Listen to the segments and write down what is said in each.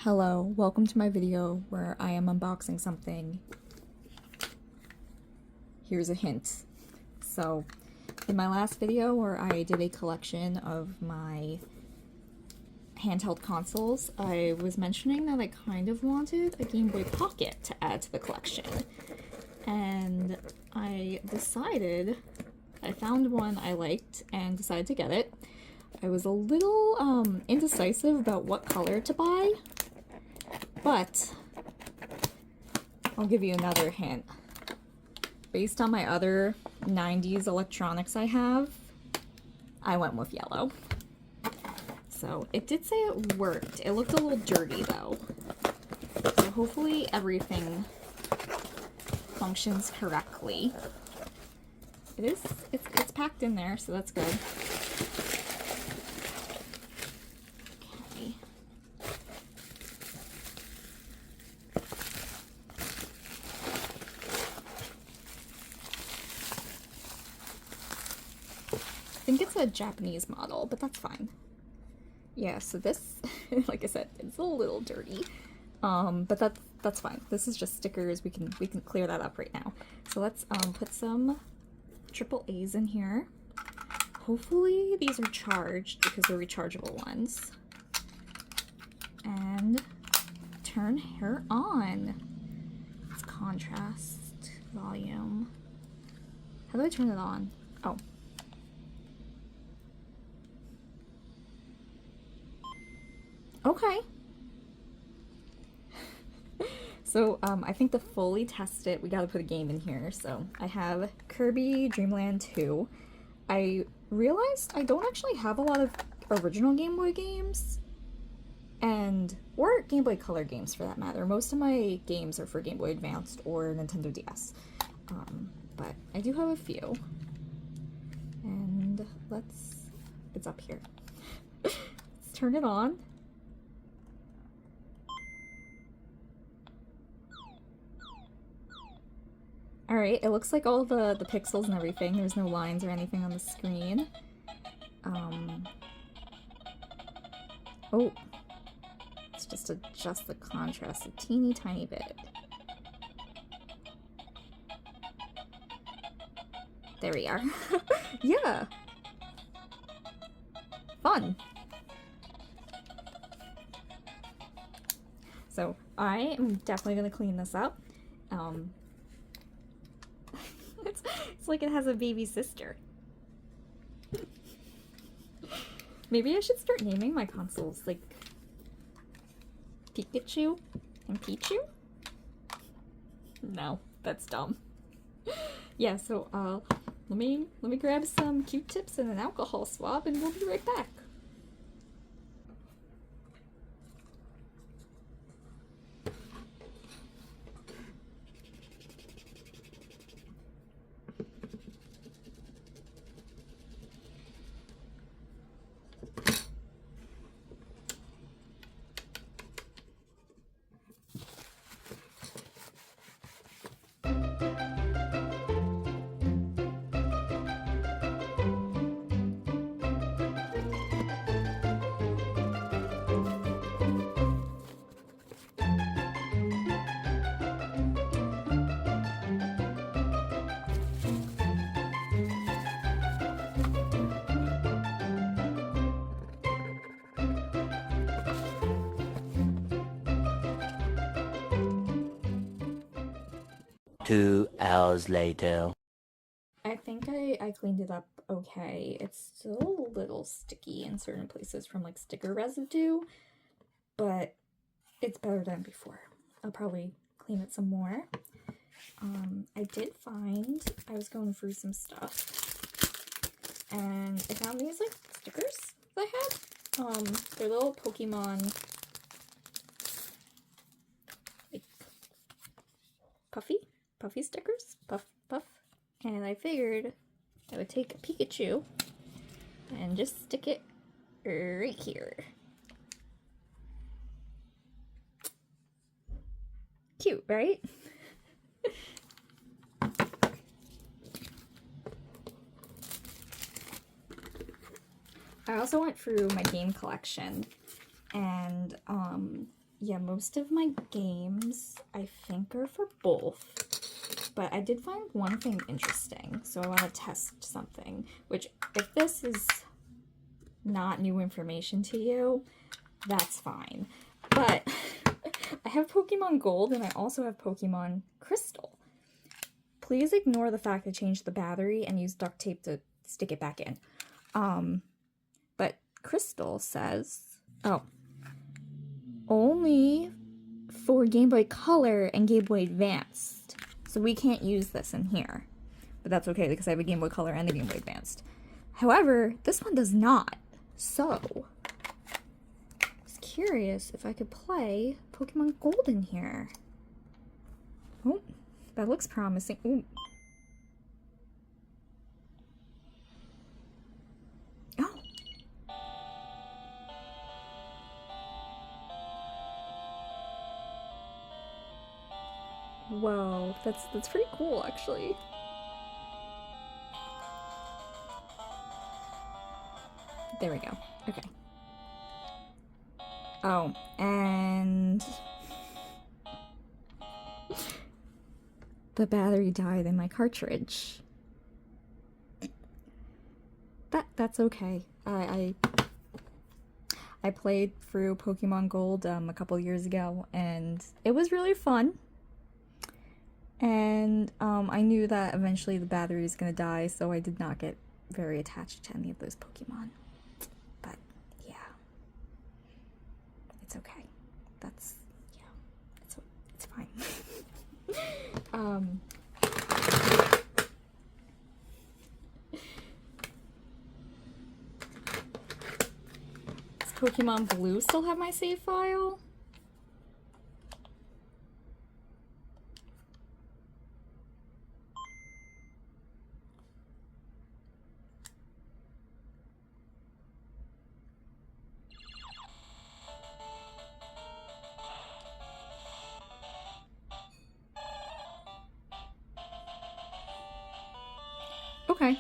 Hello, welcome to my video where I am unboxing something. Here's a hint. So, in my last video where I did a collection of my handheld consoles, I was mentioning that I kind of wanted a Game Boy Pocket to add to the collection. And I found one I liked and decided to get it. I was a little indecisive about what color to buy, but I'll give you another hint. Based on my other 90s electronics I have, I went with yellow. So it did say it worked. It looked a little dirty though. So hopefully everything functions correctly. It's packed in there, so that's good. Okay. I think it's a Japanese model, but that's fine. Yeah, so this, like I said, it's a little dirty, but that's fine. This is just stickers. We can clear that up right now. So let's put some AAAs in here. Hopefully these are charged because they're rechargeable ones. And turn her on. It's contrast, volume. How do I turn it on? Oh. Okay. So, I think to fully test it, we gotta put a game in here. So, I have Kirby Dream Land 2. I realized I don't actually have a lot of original Game Boy games, or Game Boy Color games for that matter. Most of my games are for Game Boy Advanced or Nintendo DS. But I do have a few. And it's up here. Let's turn it on. Alright, it looks like all the pixels and everything. There's no lines or anything on the screen. Oh. Let's just adjust the contrast a teeny tiny bit. There we are. Yeah! Fun! So, I am definitely gonna clean this up. It's like it has a baby sister. Maybe I should start naming my consoles like Pikachu and Pichu? No, that's dumb. Yeah, so let me grab some Q-tips and an alcohol swab and we'll be right back. Two hours later. I think I cleaned it up okay. It's still a little sticky in certain places from like sticker residue, but it's better than before. I'll probably clean it some more. I did find, I was going through some stuff, and I found these like stickers that I had. They're little Pokemon, like puffy stickers, puff. And I figured I would take a Pikachu and just stick it right here. Cute, right? I also went through my game collection and yeah, most of my games I think are for both, but I did find one thing interesting, so I want to test something, which if this is not new information to you, that's fine. But I have Pokemon Gold and I also have Pokemon Crystal. Please ignore the fact I changed the battery and used duct tape to stick it back in. But Crystal says, oh, only for Game Boy Color and Game Boy Advanced. So we can't use this in here. But that's okay because I have a Game Boy Color and a Game Boy Advanced. However, this one does not. So, I was curious if I could play Pokemon Gold in here. Oh, that looks promising. Ooh. Oh. Whoa, that's pretty cool, actually. There we go. Okay. Oh, and the battery died in my cartridge. That's okay. I played through Pokemon Gold a couple years ago, and it was really fun. And I knew that eventually the battery was gonna die, so I did not get very attached to any of those Pokemon. But yeah, it's okay. That's it's fine. Does Pokemon Blue still have my save file? Okay.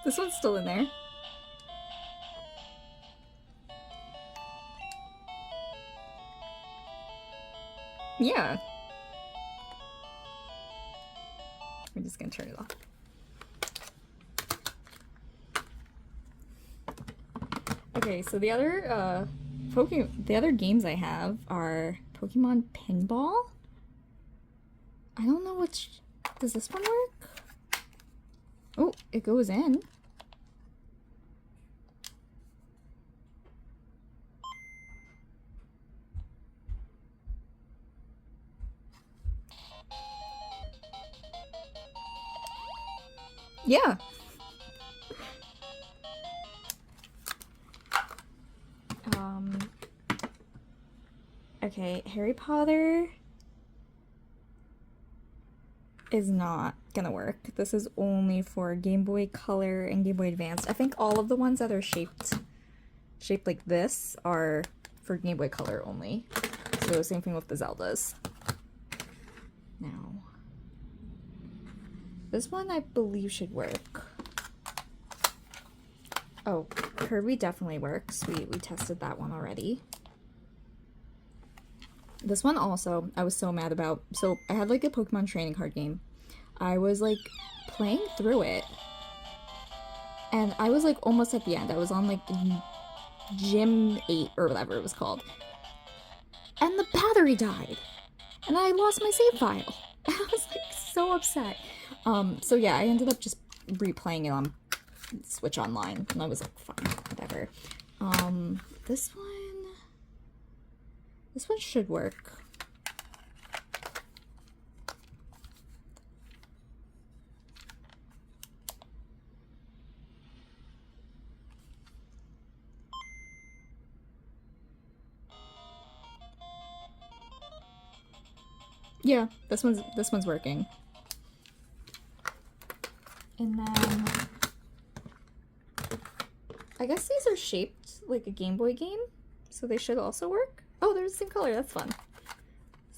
This one's still in there. Yeah. We're just gonna turn it off. Okay, so the other games I have are Pokemon Pinball. I don't know which. Does this one work? Oh, it goes in. Yeah. Okay, Harry Potter is not gonna work. This is only for Game Boy Color and Game Boy Advance. I think all of the ones that are shaped like this are for Game Boy Color only. So same thing with the Zeldas. Now, this one I believe should work. Oh, Kirby definitely works. We tested that one already. This one also, I was so mad about. So I had like a Pokemon training card game. I was like playing through it. And I was like almost at the end. I was on like Gym 8 or whatever it was called. And the battery died. And I lost my save file. And I was like so upset. So yeah, I ended up just replaying it on Switch Online. And I was like, fine, whatever. This one should work. Yeah, this one's working. And then I guess these are shaped like a Game Boy game, so they should also work. Oh, they're the same color. That's fun.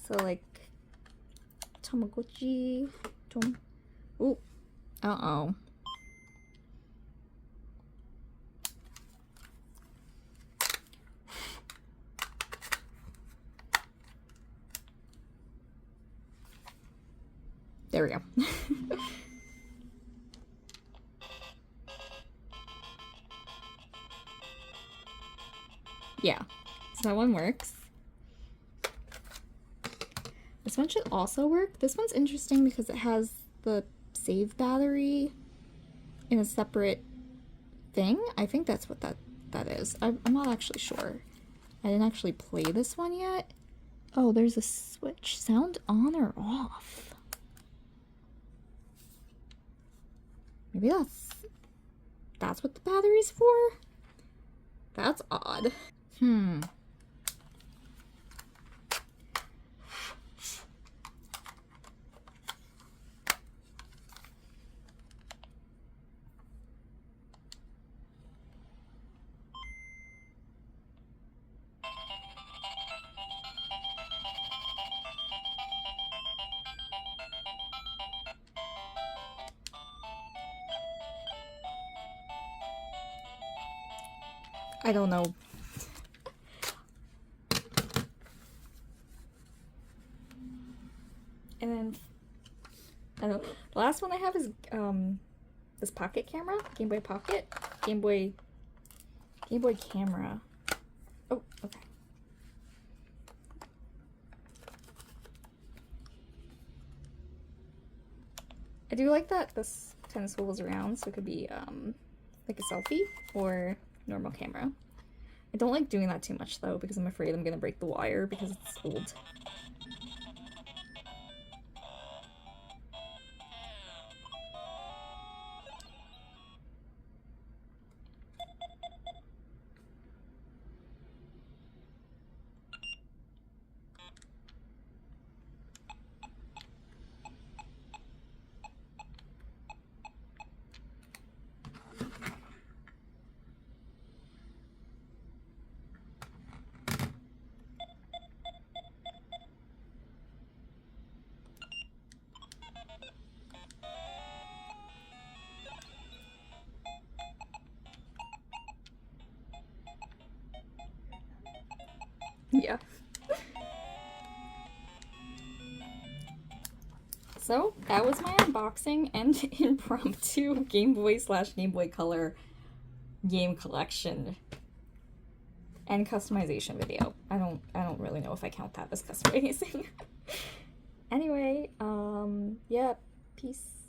So like Tamagotchi. Ooh. Uh-oh. There we go. Yeah, so that one works. This one should also work. This one's interesting because it has the save battery in a separate thing. I think that's what that is. I'm not actually sure. I didn't actually play this one yet. Oh, there's a switch. Sound on or off? Maybe that's what the battery's for? That's odd. I don't know. And then, I don't know. The last one I have is this pocket camera, Game Boy Pocket, Game Boy camera. Oh, okay. I do like that this kind of swivels around, so it could be like a selfie or normal camera. I don't like doing that too much though, because I'm afraid I'm gonna break the wire because it's old. Yeah. So that was my unboxing and impromptu Game Boy / Game Boy Color game collection and customization video. I don't really know if I count that as customizing. Anyway, yeah, peace.